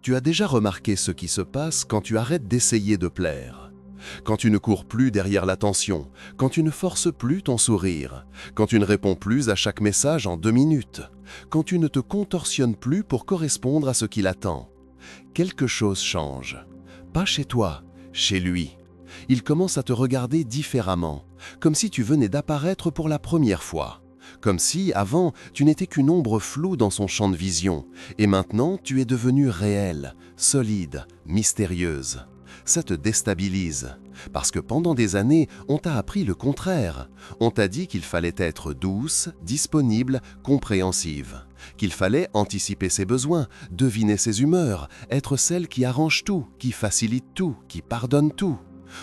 Tu as déjà remarqué ce qui se passe quand tu arrêtes d'essayer de plaire. Quand tu ne cours plus derrière l'attention, quand tu ne forces plus ton sourire, quand tu ne réponds plus à chaque message en 2 minutes, quand tu ne te contorsionnes plus pour correspondre à ce qu'il attend. Quelque chose change. Pas chez toi, chez lui. Il commence à te regarder différemment, comme si tu venais d'apparaître pour la première fois. Comme si, avant, tu n'étais qu'une ombre floue dans son champ de vision, et maintenant tu es devenue réelle, solide, mystérieuse. Ça te déstabilise, parce que pendant des années, on t'a appris le contraire. On t'a dit qu'il fallait être douce, disponible, compréhensive, qu'il fallait anticiper ses besoins, deviner ses humeurs, être celle qui arrange tout, qui facilite tout, qui pardonne tout.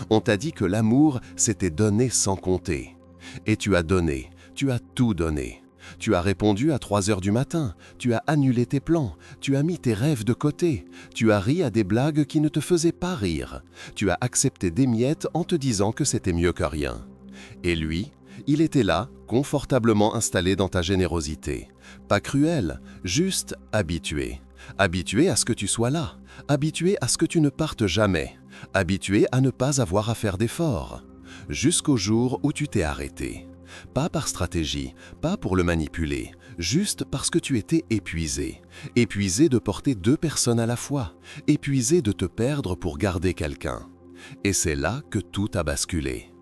On t'a dit que l'amour, c'était donner sans compter. Et tu as donné. Tu as tout donné. Tu as répondu à 3 heures du matin, tu as annulé tes plans, tu as mis tes rêves de côté, tu as ri à des blagues qui ne te faisaient pas rire, tu as accepté des miettes en te disant que c'était mieux que rien. Et lui, il était là, confortablement installé dans ta générosité. Pas cruel, juste habitué. Habitué à ce que tu sois là, habitué à ce que tu ne partes jamais, habitué à ne pas avoir à faire d'efforts. Jusqu'au jour où tu t'es arrêté. Pas par stratégie, pas pour le manipuler, juste parce que tu étais épuisé. Épuisé de porter 2 personnes à la fois, épuisé de te perdre pour garder quelqu'un. Et c'est là que tout a basculé.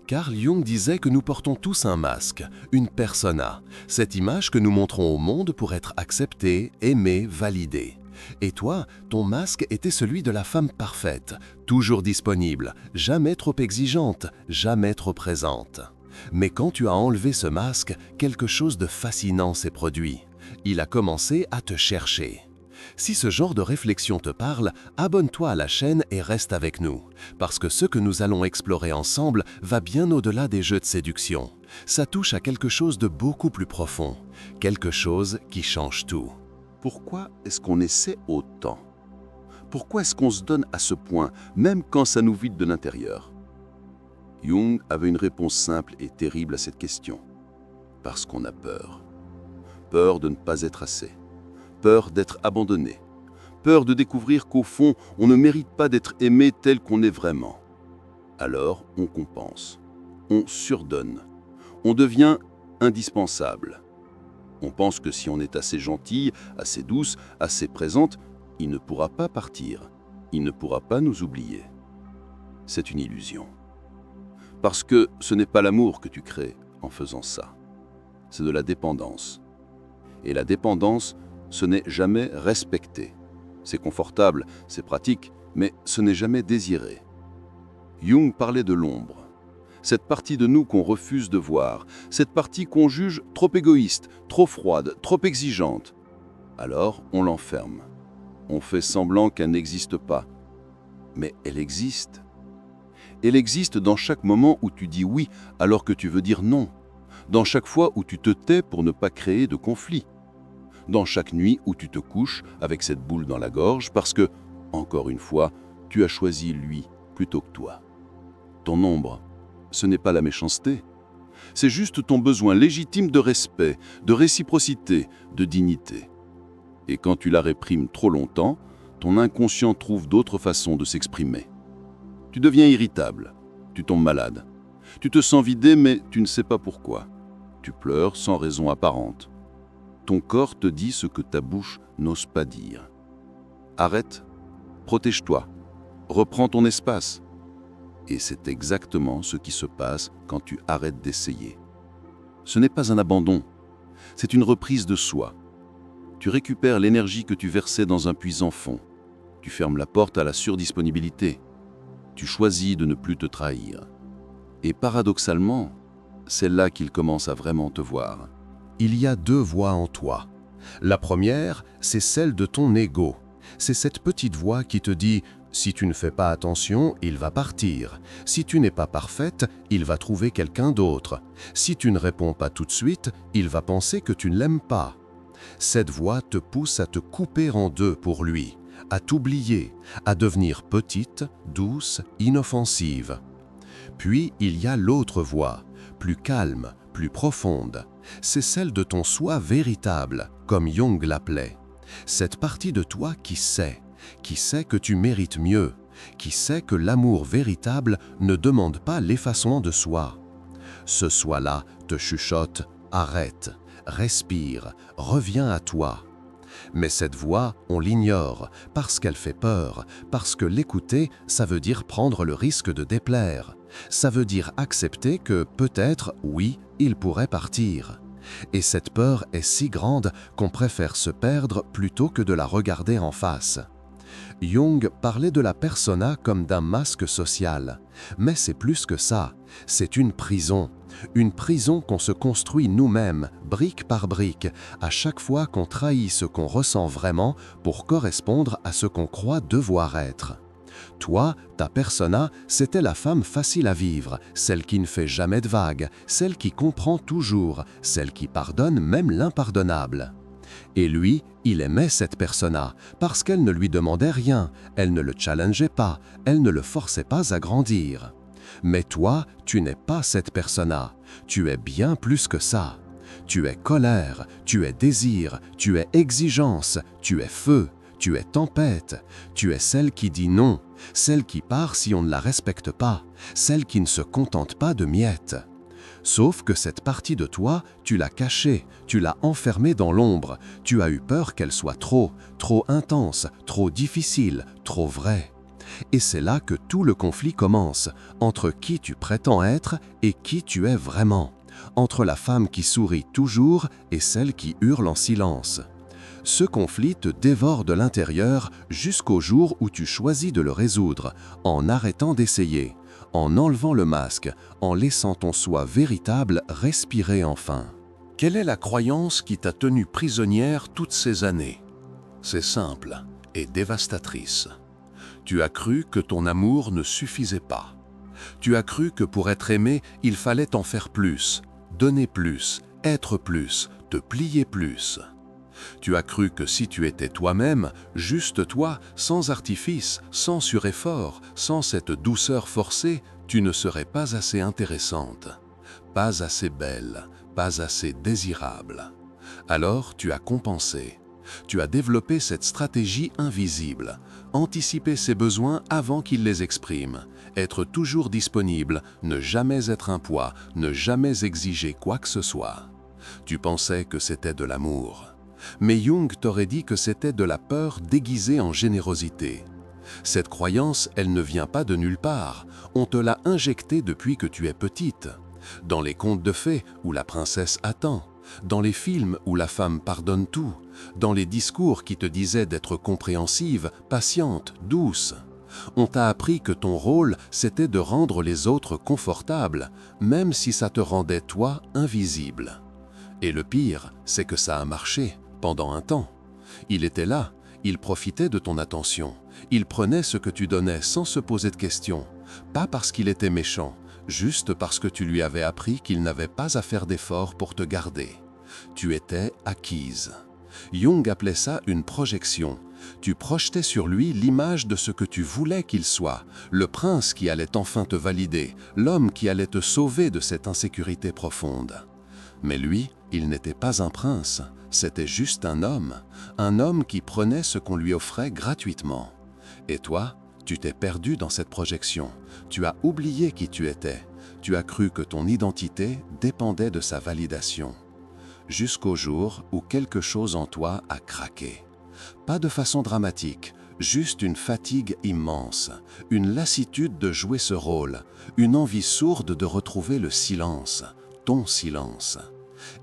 Carl Jung disait que nous portons tous un masque, une persona, cette image que nous montrons au monde pour être acceptés, aimés, validés. Et toi, ton masque était celui de la femme parfaite, toujours disponible, jamais trop exigeante, jamais trop présente. Mais quand tu as enlevé ce masque, quelque chose de fascinant s'est produit. Il a commencé à te chercher. Si ce genre de réflexion te parle, abonne-toi à la chaîne et reste avec nous, parce que ce que nous allons explorer ensemble va bien au-delà des jeux de séduction. Ça touche à quelque chose de beaucoup plus profond, quelque chose qui change tout. Pourquoi est-ce qu'on essaie autant? Pourquoi est-ce qu'on se donne à ce point, même quand ça nous vide de l'intérieur? Jung avait une réponse simple et terrible à cette question. Parce qu'on a peur. Peur de ne pas être assez. Peur d'être abandonné. Peur de découvrir qu'au fond, on ne mérite pas d'être aimé tel qu'on est vraiment. Alors, on compense. On surdonne. On devient indispensable. On pense que si on est assez gentille, assez douce, assez présente, il ne pourra pas partir. Il ne pourra pas nous oublier. C'est une illusion. Parce que ce n'est pas l'amour que tu crées en faisant ça. C'est de la dépendance. Et la dépendance, ce n'est jamais respecté. C'est confortable, c'est pratique, mais ce n'est jamais désiré. Jung parlait de l'ombre. Cette partie de nous qu'on refuse de voir, cette partie qu'on juge trop égoïste, trop froide, trop exigeante. Alors, on l'enferme. On fait semblant qu'elle n'existe pas. Mais elle existe. Elle existe dans chaque moment où tu dis oui alors que tu veux dire non. Dans chaque fois où tu te tais pour ne pas créer de conflit. Dans chaque nuit où tu te couches avec cette boule dans la gorge parce que, encore une fois, tu as choisi lui plutôt que toi. Ton ombre, ce n'est pas la méchanceté. C'est juste ton besoin légitime de respect, de réciprocité, de dignité. Et quand tu la réprimes trop longtemps, ton inconscient trouve d'autres façons de s'exprimer. Tu deviens irritable, tu tombes malade. Tu te sens vidé mais tu ne sais pas pourquoi. Tu pleures sans raison apparente. Ton corps te dit ce que ta bouche n'ose pas dire. Arrête, protège-toi, reprends ton espace. Et c'est exactement ce qui se passe quand tu arrêtes d'essayer. Ce n'est pas un abandon, c'est une reprise de soi. Tu récupères l'énergie que tu versais dans un puits sans fond. Tu fermes la porte à la surdisponibilité. Tu choisis de ne plus te trahir. Et paradoxalement, c'est là qu'il commence à vraiment te voir. Il y a 2 voix en toi. La première, c'est celle de ton ego. C'est cette petite voix qui te dit « Si tu ne fais pas attention, il va partir. Si tu n'es pas parfaite, il va trouver quelqu'un d'autre. Si tu ne réponds pas tout de suite, il va penser que tu ne l'aimes pas. » Cette voix te pousse à te couper en 2 pour lui, à t'oublier, à devenir petite, douce, inoffensive. Puis il y a l'autre voix, plus calme, plus profonde. C'est celle de ton soi véritable, comme Jung l'appelait. Cette partie de toi qui sait, qui sait que tu mérites mieux, qui sait que l'amour véritable ne demande pas l'effacement de soi. Ce soi-là te chuchote « arrête, respire, reviens à toi ». Mais cette voix, on l'ignore, parce qu'elle fait peur, parce que l'écouter, ça veut dire prendre le risque de déplaire. Ça veut dire accepter que, peut-être, oui, il pourrait partir. Et cette peur est si grande qu'on préfère se perdre plutôt que de la regarder en face. Jung parlait de la persona comme d'un masque social. Mais c'est plus que ça, c'est une prison qu'on se construit nous-mêmes, brique par brique, à chaque fois qu'on trahit ce qu'on ressent vraiment pour correspondre à ce qu'on croit devoir être. Toi, ta persona, c'était la femme facile à vivre, celle qui ne fait jamais de vagues, celle qui comprend toujours, celle qui pardonne même l'impardonnable. Et lui, il aimait cette persona, parce qu'elle ne lui demandait rien, elle ne le challengeait pas, elle ne le forçait pas à grandir. Mais toi, tu n'es pas cette persona, tu es bien plus que ça. Tu es colère, tu es désir, tu es exigence, tu es feu, tu es tempête, tu es celle qui dit non, celle qui part si on ne la respecte pas, celle qui ne se contente pas de miettes. Sauf que cette partie de toi, tu l'as cachée, tu l'as enfermée dans l'ombre, tu as eu peur qu'elle soit trop intense, trop difficile, trop vraie. Et c'est là que tout le conflit commence, entre qui tu prétends être et qui tu es vraiment, entre la femme qui sourit toujours et celle qui hurle en silence. Ce conflit te dévore de l'intérieur jusqu'au jour où tu choisis de le résoudre, en arrêtant d'essayer, en enlevant le masque, en laissant ton soi véritable respirer enfin. Quelle est la croyance qui t'a tenue prisonnière toutes ces années? C'est simple et dévastatrice. Tu as cru que ton amour ne suffisait pas. Tu as cru que pour être aimé, il fallait en faire plus, donner plus, être plus, te plier plus. Tu as cru que si tu étais toi-même, juste toi, sans artifice, sans sureffort, sans cette douceur forcée, tu ne serais pas assez intéressante, pas assez belle, pas assez désirable. Alors tu as compensé. Tu as développé cette stratégie invisible, anticiper ses besoins avant qu'il les exprime, être toujours disponible, ne jamais être un poids, ne jamais exiger quoi que ce soit. Tu pensais que c'était de l'amour. Mais Jung t'aurait dit que c'était de la peur déguisée en générosité. Cette croyance, elle ne vient pas de nulle part, on te l'a injectée depuis que tu es petite. Dans les contes de fées où la princesse attend, dans les films où la femme pardonne tout, dans les discours qui te disaient d'être compréhensive, patiente, douce. On t'a appris que ton rôle, c'était de rendre les autres confortables, même si ça te rendait toi invisible. Et le pire, c'est que ça a marché, pendant un temps. Il était là, il profitait de ton attention, il prenait ce que tu donnais sans se poser de questions, pas parce qu'il était méchant, juste parce que tu lui avais appris qu'il n'avait pas à faire d'efforts pour te garder. Tu étais acquise. Jung appelait ça une projection. Tu projetais sur lui l'image de ce que tu voulais qu'il soit, le prince qui allait enfin te valider, l'homme qui allait te sauver de cette insécurité profonde. Mais lui, il n'était pas un prince, c'était juste un homme qui prenait ce qu'on lui offrait gratuitement. Et toi, tu t'es perdu dans cette projection, tu as oublié qui tu étais, tu as cru que ton identité dépendait de sa validation. Jusqu'au jour où quelque chose en toi a craqué. Pas de façon dramatique, juste une fatigue immense, une lassitude de jouer ce rôle, une envie sourde de retrouver le silence, ton silence.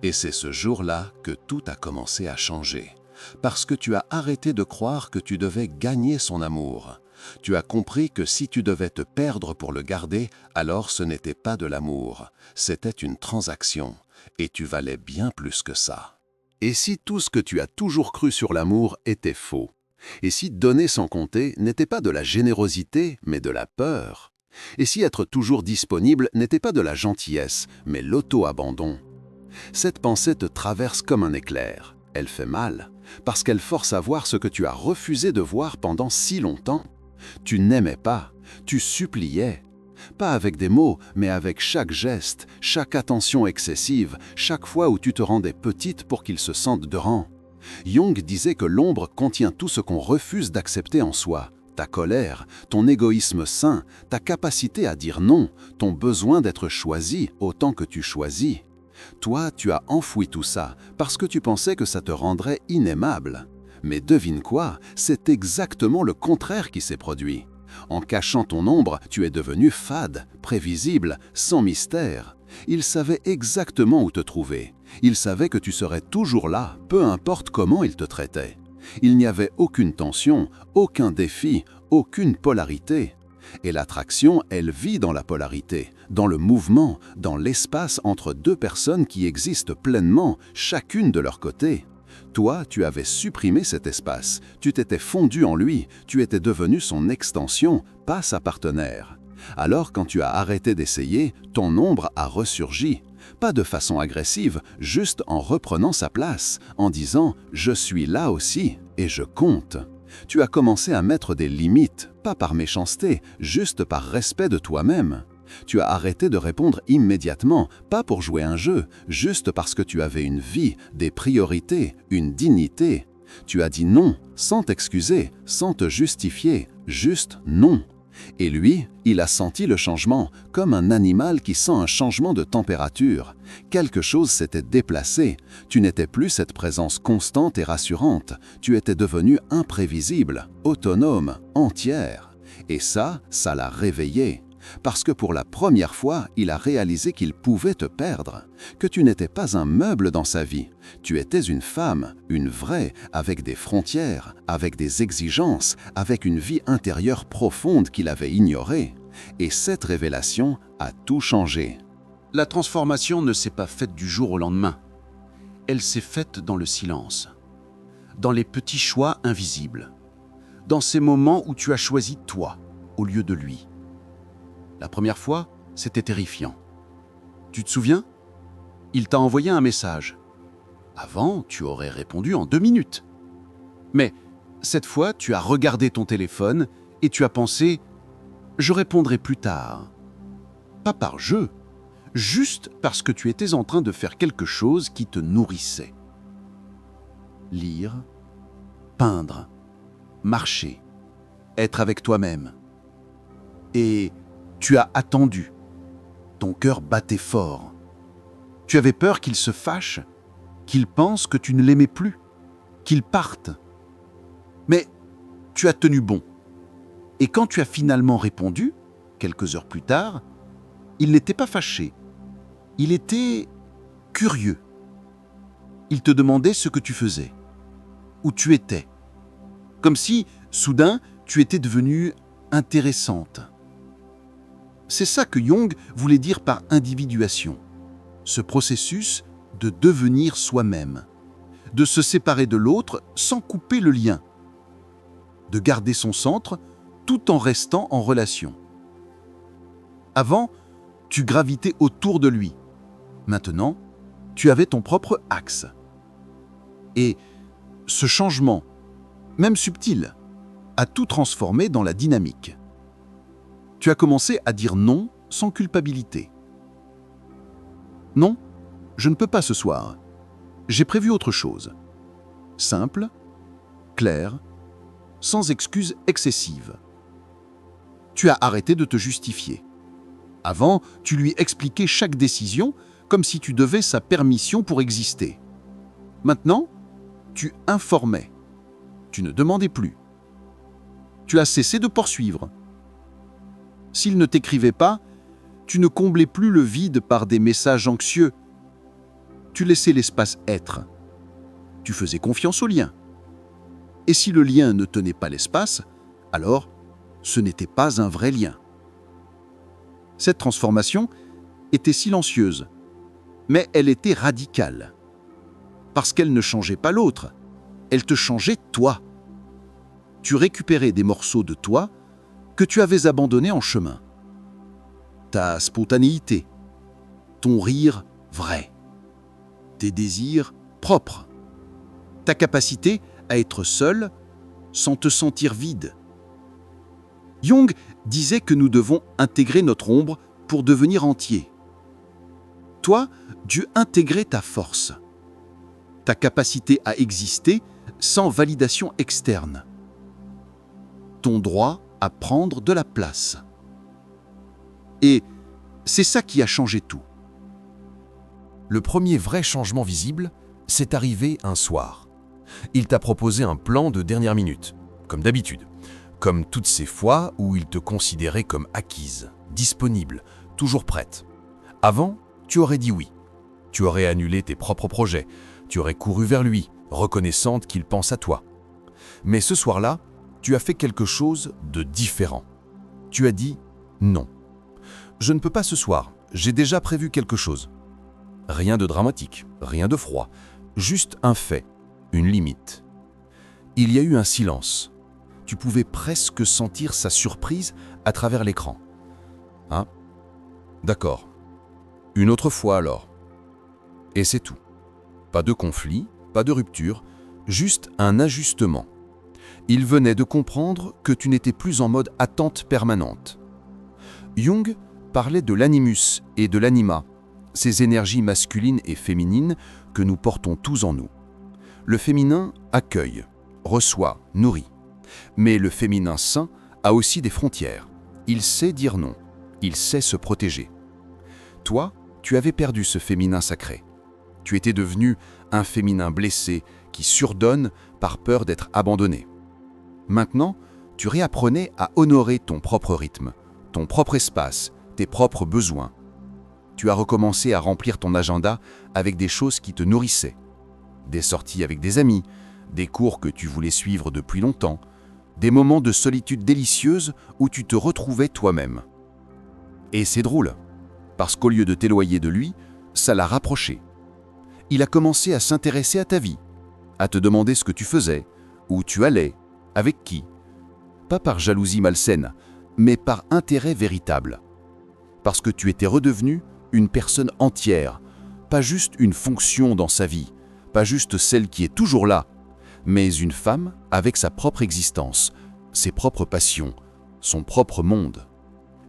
Et c'est ce jour-là que tout a commencé à changer, parce que tu as arrêté de croire que tu devais gagner son amour. Tu as compris que si tu devais te perdre pour le garder, alors ce n'était pas de l'amour, c'était une transaction, et tu valais bien plus que ça. Et si tout ce que tu as toujours cru sur l'amour était faux? Et si donner sans compter n'était pas de la générosité, mais de la peur? Et si être toujours disponible n'était pas de la gentillesse, mais l'auto-abandon? Cette pensée te traverse comme un éclair. Elle fait mal, parce qu'elle force à voir ce que tu as refusé de voir pendant si longtemps. Tu n'aimais pas, tu suppliais. Pas avec des mots, mais avec chaque geste, chaque attention excessive, chaque fois où tu te rendais petite pour qu'ils se sentent de rang. Jung disait que l'ombre contient tout ce qu'on refuse d'accepter en soi. Ta colère, ton égoïsme sain, ta capacité à dire non, ton besoin d'être choisi autant que tu choisis. Toi, tu as enfoui tout ça parce que tu pensais que ça te rendrait inaimable. Mais devine quoi, c'est exactement le contraire qui s'est produit. En cachant ton ombre, tu es devenu fade, prévisible, sans mystère. Il savait exactement où te trouver. Il savait que tu serais toujours là, peu importe comment il te traitait. Il n'y avait aucune tension, aucun défi, aucune polarité. Et l'attraction, elle vit dans la polarité, dans le mouvement, dans l'espace entre deux personnes qui existent pleinement, chacune de leur côté. Toi, tu avais supprimé cet espace, tu t'étais fondu en lui, tu étais devenu son extension, pas sa partenaire. Alors quand tu as arrêté d'essayer, ton ombre a ressurgi. Pas de façon agressive, juste en reprenant sa place, en disant « je suis là aussi et je compte ». Tu as commencé à mettre des limites, pas par méchanceté, juste par respect de toi-même. Tu as arrêté de répondre immédiatement, pas pour jouer un jeu, juste parce que tu avais une vie, des priorités, une dignité. Tu as dit non, sans t'excuser, sans te justifier, juste non. Et lui, il a senti le changement, comme un animal qui sent un changement de température. Quelque chose s'était déplacé. Tu n'étais plus cette présence constante et rassurante. Tu étais devenue imprévisible, autonome, entière. Et ça l'a réveillé. Parce que pour la première fois, il a réalisé qu'il pouvait te perdre, que tu n'étais pas un meuble dans sa vie. Tu étais une femme, une vraie, avec des frontières, avec des exigences, avec une vie intérieure profonde qu'il avait ignorée. Et cette révélation a tout changé. La transformation ne s'est pas faite du jour au lendemain. Elle s'est faite dans le silence, dans les petits choix invisibles, dans ces moments où tu as choisi toi au lieu de lui. La première fois, c'était terrifiant. Tu te souviens? Il t'a envoyé un message. Avant, tu aurais répondu en 2 minutes. Mais cette fois, tu as regardé ton téléphone et tu as pensé « je répondrai plus tard ». Pas par jeu, juste parce que tu étais en train de faire quelque chose qui te nourrissait. Lire, peindre, marcher, être avec toi-même. Et tu as attendu. Ton cœur battait fort. Tu avais peur qu'il se fâche, qu'il pense que tu ne l'aimais plus, qu'il parte. Mais tu as tenu bon. Et quand tu as finalement répondu, quelques heures plus tard, il n'était pas fâché. Il était curieux. Il te demandait ce que tu faisais, où tu étais. Comme si, soudain, tu étais devenue intéressante. C'est ça que Jung voulait dire par individuation. Ce processus de devenir soi-même, de se séparer de l'autre sans couper le lien, de garder son centre tout en restant en relation. Avant, tu gravitais autour de lui. Maintenant, tu avais ton propre axe. Et ce changement, même subtil, a tout transformé dans la dynamique. Tu as commencé à dire non sans culpabilité. Non, je ne peux pas ce soir. J'ai prévu autre chose. Simple, clair, sans excuses excessives. Tu as arrêté de te justifier. Avant, tu lui expliquais chaque décision comme si tu devais sa permission pour exister. Maintenant, tu informais. Tu ne demandais plus. Tu as cessé de poursuivre. S'il ne t'écrivait pas, tu ne comblais plus le vide par des messages anxieux. Tu laissais l'espace être. Tu faisais confiance au lien. Et si le lien ne tenait pas l'espace, alors ce n'était pas un vrai lien. Cette transformation était silencieuse, mais elle était radicale. Parce qu'elle ne changeait pas l'autre, elle te changeait toi. Tu récupérais des morceaux de toi que tu avais abandonnés en chemin. Ta spontanéité, ton rire vrai, tes désirs propres, ta capacité à être seul sans te sentir vide. Jung disait que nous devons intégrer notre ombre pour devenir entier. Toi, tu intégrais ta force. ta capacité à exister sans validation externe, ton droit à prendre de la place. Et c'est ça qui a changé tout. Le premier vrai changement visible, c'est arrivé un soir. Il t'a proposé un plan de dernière minute, comme d'habitude, comme toutes ces fois où il te considérait comme acquise, disponible, toujours prête. Avant, tu aurais dit oui. Tu aurais annulé tes propres projets, tu aurais couru vers lui, reconnaissante qu'il pense à toi. Mais ce soir-là, tu as fait quelque chose de différent. Tu as dit non. Je ne peux pas ce soir, j'ai déjà prévu quelque chose. Rien de dramatique, rien de froid, juste un fait, une limite. Il y a eu un silence. Tu pouvais presque sentir sa surprise à travers l'écran. Hein? D'accord. Une autre fois alors. Et c'est tout. Pas de conflit, pas de rupture, juste un ajustement. Il venait de comprendre que tu n'étais plus en mode attente permanente. Jung parlait de l'animus et de l'anima, ces énergies masculines et féminines que nous portons tous en nous. Le féminin accueille, reçoit, nourrit. Mais le féminin sain a aussi des frontières. Il sait dire non, il sait se protéger. Toi, tu avais perdu ce féminin sacré. Tu étais devenu un féminin blessé qui surdonne par peur d'être abandonné. Maintenant, tu réapprenais à honorer ton propre rythme, ton propre espace, tes propres besoins. Tu as recommencé à remplir ton agenda avec des choses qui te nourrissaient. Des sorties avec des amis, des cours que tu voulais suivre depuis longtemps, des moments de solitude délicieuse où tu te retrouvais toi-même. Et c'est drôle, parce qu'au lieu de t'éloigner de lui, ça l'a rapproché. Il a commencé à s'intéresser à ta vie, à te demander ce que tu faisais, où tu allais, avec qui. Pas par jalousie malsaine, mais par intérêt véritable. Parce que tu étais redevenu une personne entière, pas juste une fonction dans sa vie, pas juste celle qui est toujours là, mais une femme avec sa propre existence, ses propres passions, son propre monde.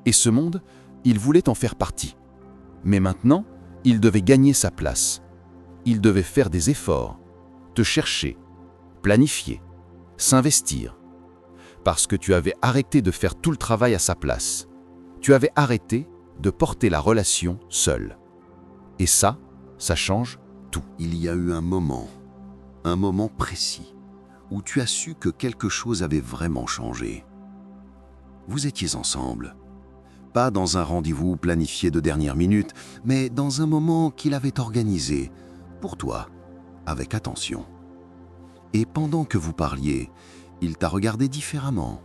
Et ce monde, il voulait en faire partie. Mais maintenant, il devait gagner sa place. Il devait faire des efforts, te chercher, planifier, s'investir. Parce que tu avais arrêté de faire tout le travail à sa place. Tu avais arrêté de porter la relation seule. Et ça change tout. Il y a eu un moment précis, où tu as su que quelque chose avait vraiment changé. Vous étiez ensemble, pas dans un rendez-vous planifié de dernière minute, mais dans un moment qu'il avait organisé, pour toi, avec attention. Et pendant que vous parliez, il t'a regardé différemment.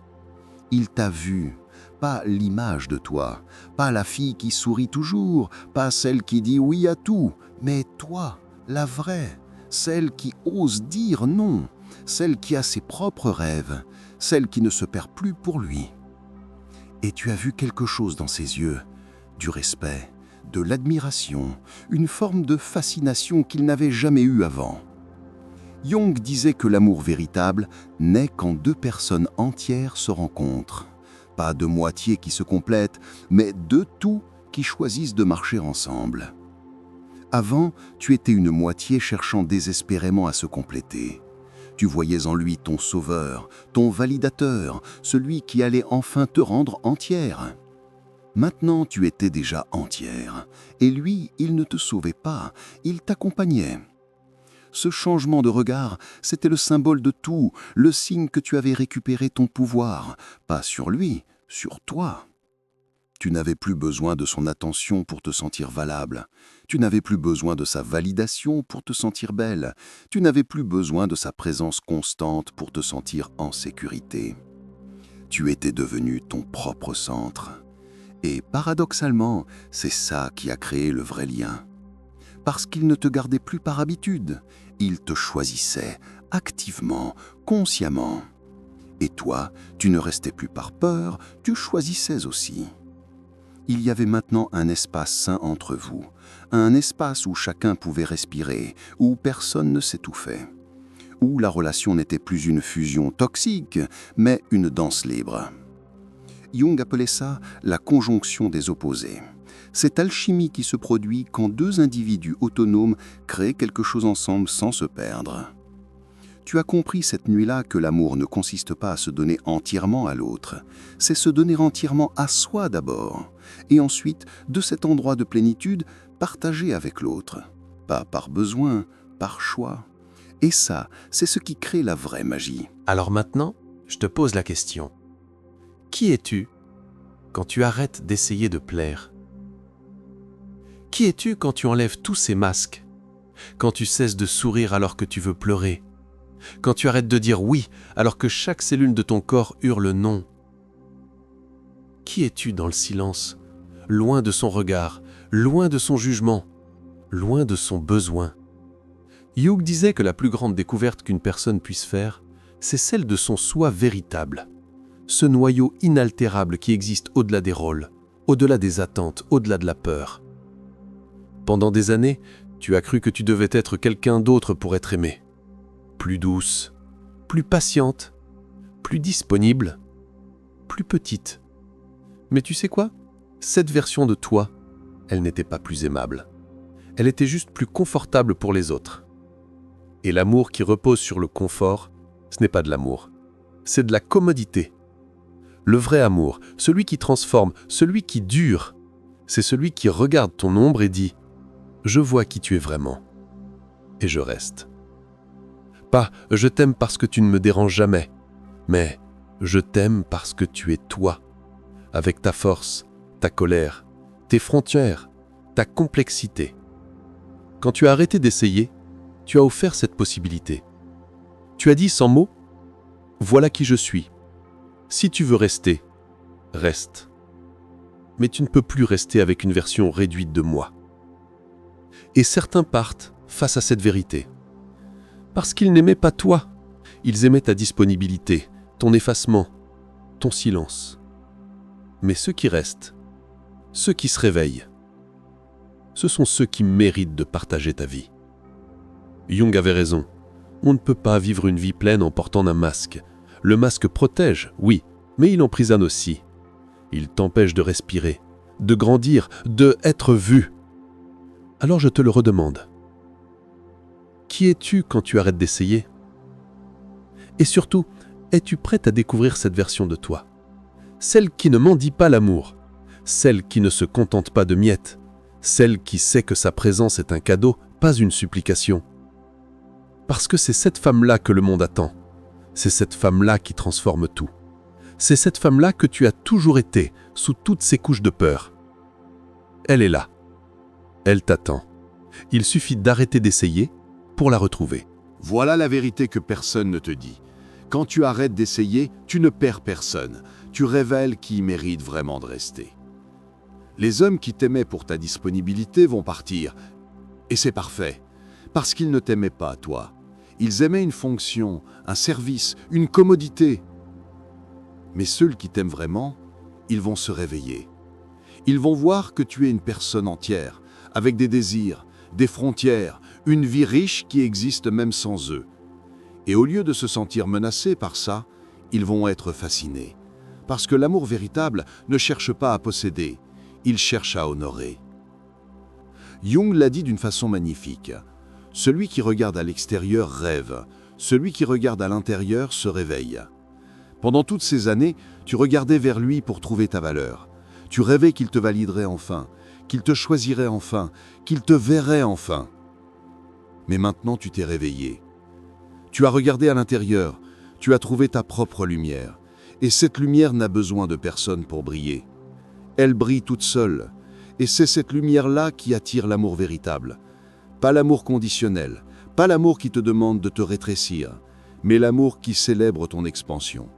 Il t'a vu, pas l'image de toi, pas la fille qui sourit toujours, pas celle qui dit oui à tout, mais toi, la vraie, celle qui ose dire non, celle qui a ses propres rêves, celle qui ne se perd plus pour lui. Et tu as vu quelque chose dans ses yeux, du respect, de l'admiration, une forme de fascination qu'il n'avait jamais eue avant. Jung disait que l'amour véritable naît quand deux personnes entières se rencontrent. Pas de moitiés qui se complètent, mais deux tout qui choisissent de marcher ensemble. Avant, tu étais une moitié cherchant désespérément à se compléter. Tu voyais en lui ton sauveur, ton validateur, celui qui allait enfin te rendre entière. Maintenant, tu étais déjà entière, et lui, il ne te sauvait pas, il t'accompagnait. Ce changement de regard, c'était le symbole de tout, le signe que tu avais récupéré ton pouvoir, pas sur lui, sur toi. Tu n'avais plus besoin de son attention pour te sentir valable. Tu n'avais plus besoin de sa validation pour te sentir belle. Tu n'avais plus besoin de sa présence constante pour te sentir en sécurité. Tu étais devenu ton propre centre. Et paradoxalement, c'est ça qui a créé le vrai lien. Parce qu'il ne te gardait plus par habitude, il te choisissait activement, consciemment. Et toi, tu ne restais plus par peur, tu choisissais aussi. Il y avait maintenant un espace sain entre vous, un espace où chacun pouvait respirer, où personne ne s'étouffait, où la relation n'était plus une fusion toxique, mais une danse libre. Jung appelait ça la conjonction des opposés. cette alchimie qui se produit quand deux individus autonomes créent quelque chose ensemble sans se perdre. Tu as compris cette nuit-là que l'amour ne consiste pas à se donner entièrement à l'autre, c'est se donner entièrement à soi d'abord, et ensuite, de cet endroit de plénitude, partager avec l'autre. Pas par besoin, par choix. Et ça, c'est ce qui crée la vraie magie. Alors maintenant, je te pose la question. Qui es-tu quand tu arrêtes d'essayer de plaire? Qui es-tu quand tu enlèves tous ces masques? Quand tu cesses de sourire alors que tu veux pleurer? Quand tu arrêtes de dire oui alors que chaque cellule de ton corps hurle non? Qui es-tu dans le silence, loin de son regard, loin de son jugement, loin de son besoin? Jung disait que la plus grande découverte qu'une personne puisse faire, c'est celle de son soi véritable. Ce noyau inaltérable qui existe au-delà des rôles, au-delà des attentes, au-delà de la peur. Pendant des années, tu as cru que tu devais être quelqu'un d'autre pour être aimé. Plus douce, plus patiente, plus disponible, plus petite. Mais tu sais quoi? Cette version de toi, elle n'était pas plus aimable. Elle était juste plus confortable pour les autres. Et l'amour qui repose sur le confort, ce n'est pas de l'amour, c'est de la commodité. Le vrai amour, celui qui transforme, celui qui dure, c'est celui qui regarde ton ombre et dit « Je vois qui tu es vraiment, et je reste ». Pas « Je t'aime parce que tu ne me déranges jamais », mais « Je t'aime parce que tu es toi, avec ta force, ta colère, tes frontières, ta complexité. » Quand tu as arrêté d'essayer, tu as offert cette possibilité. Tu as dit sans mots « Voilà qui je suis. Si tu veux rester, reste. » Mais tu ne peux plus rester avec une version réduite de moi. Et certains partent face à cette vérité. Parce qu'ils n'aimaient pas toi. Ils aimaient ta disponibilité, ton effacement, ton silence. Mais ceux qui restent, ceux qui se réveillent, ce sont ceux qui méritent de partager ta vie. Jung avait raison. On ne peut pas vivre une vie pleine en portant un masque. Le masque protège, oui, mais il emprisonne aussi. Il t'empêche de respirer, de grandir, de être vu. Alors je te le redemande. Qui es-tu quand tu arrêtes d'essayer? Et surtout, es-tu prête à découvrir cette version de toi? Celle qui ne mendie pas l'amour, celle qui ne se contente pas de miettes, celle qui sait que sa présence est un cadeau, pas une supplication. Parce que c'est cette femme-là que le monde attend. C'est cette femme-là qui transforme tout. C'est cette femme-là que tu as toujours été, sous toutes ces couches de peur. Elle est là. Elle t'attend. Il suffit d'arrêter d'essayer pour la retrouver. Voilà la vérité que personne ne te dit. Quand tu arrêtes d'essayer, tu ne perds personne. Tu révèles qui mérite vraiment de rester. Les hommes qui t'aimaient pour ta disponibilité vont partir. Et c'est parfait. Parce qu'ils ne t'aimaient pas, toi. Ils aimaient une fonction, un service, une commodité. Mais ceux qui t'aiment vraiment, ils vont se réveiller. Ils vont voir que tu es une personne entière, avec des désirs, des frontières, une vie riche qui existe même sans eux. Et au lieu de se sentir menacés par ça, ils vont être fascinés. Parce que l'amour véritable ne cherche pas à posséder, il cherche à honorer. Jung l'a dit d'une façon magnifique. Celui qui regarde à l'extérieur rêve, celui qui regarde à l'intérieur se réveille. Pendant toutes ces années, tu regardais vers lui pour trouver ta valeur. Tu rêvais qu'il te validerait enfin, qu'il te choisirait enfin, qu'il te verrait enfin. Mais maintenant tu t'es réveillé. Tu as regardé à l'intérieur, tu as trouvé ta propre lumière. Et cette lumière n'a besoin de personne pour briller. Elle brille toute seule. Et c'est cette lumière-là qui attire l'amour véritable. Pas l'amour conditionnel, pas l'amour qui te demande de te rétrécir, mais l'amour qui célèbre ton expansion.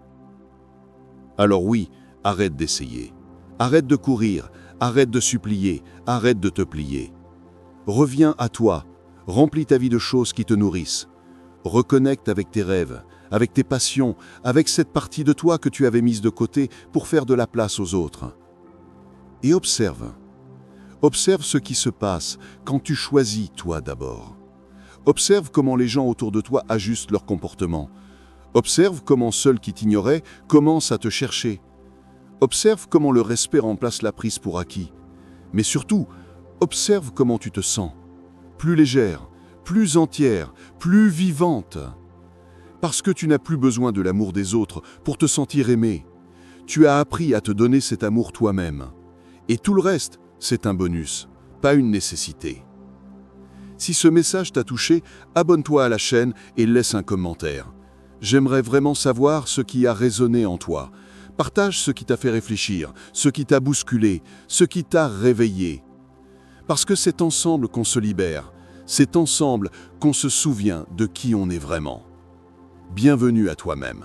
Alors oui, arrête d'essayer. Arrête de courir, arrête de supplier, arrête de te plier. Reviens à toi, remplis ta vie de choses qui te nourrissent. Reconnecte avec tes rêves, avec tes passions, avec cette partie de toi que tu avais mise de côté pour faire de la place aux autres. Et observe. Observe ce qui se passe quand tu choisis toi d'abord. Observe comment les gens autour de toi ajustent leur comportement. Observe comment ceux qui t'ignoraient commencent à te chercher. Observe comment le respect remplace la prise pour acquis. Mais surtout, observe comment tu te sens. Plus légère, plus entière, plus vivante. Parce que tu n'as plus besoin de l'amour des autres pour te sentir aimé. Tu as appris à te donner cet amour toi-même. Et tout le reste, c'est un bonus, pas une nécessité. Si ce message t'a touché, abonne-toi à la chaîne et laisse un commentaire. J'aimerais vraiment savoir ce qui a résonné en toi. Partage ce qui t'a fait réfléchir, ce qui t'a bousculé, ce qui t'a réveillé. Parce que c'est ensemble qu'on se libère, c'est ensemble qu'on se souvient de qui on est vraiment. Bienvenue à toi-même.